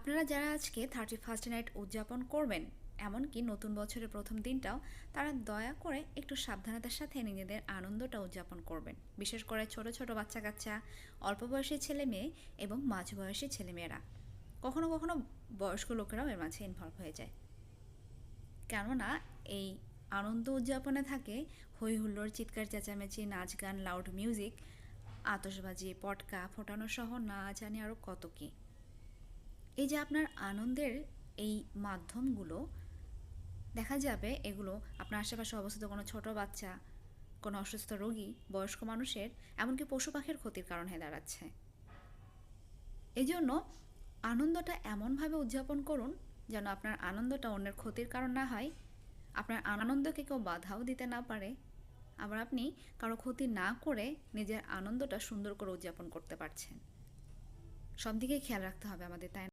আপনারা যারা আজকে 31st নাইট উদযাপন করবেন, এমনকি নতুন বছরের প্রথম দিনটাও, তারা দয়া করে একটু সাবধানতার সাথে নিজেদের আনন্দটা উদযাপন করবেন। বিশেষ করে ছোট ছোট বাচ্চা-কাচ্চা, অল্প বয়সী ছেলে-মেয়ে এবং মাঝবয়সী ছেলেমেয়েরা। কখনো কখনো বয়স্ক লোকেরাও এর মাঝে ইনভলভ হয়ে যায়। কেননা এই আনন্দ উদযাপনে থাকে হই হুল্লোড়, চিৎকার চেঁচামেচি, নাচ গান, লাউড মিউজিক, আতশবাজি, পটকা ফোটানো সহ না জানি আরও কত কী। এই যে আপনার আনন্দের এই মাধ্যমগুলো, দেখা যাবে এগুলো আপনার আশেপাশে অবস্থিত কোনো ছোট বাচ্চা, কোনো অসুস্থ রোগী, বয়স্ক মানুষের, এমনকি পশু পাখির ক্ষতির কারণ হয়ে দাঁড়াচ্ছে। এই জন্য আনন্দটা এমনভাবে উদযাপন করুন যেন আপনার আনন্দটা অন্যের ক্ষতির কারণ না হয়, আপনার আনন্দকে কেউ বাধাও দিতে না পারে, আবার আপনি কারো ক্ষতি না করে নিজের আনন্দটা সুন্দর করে উদযাপন করতে পারছেন। সব দিকে খেয়াল রাখতে হবে আমাদের, তাই না?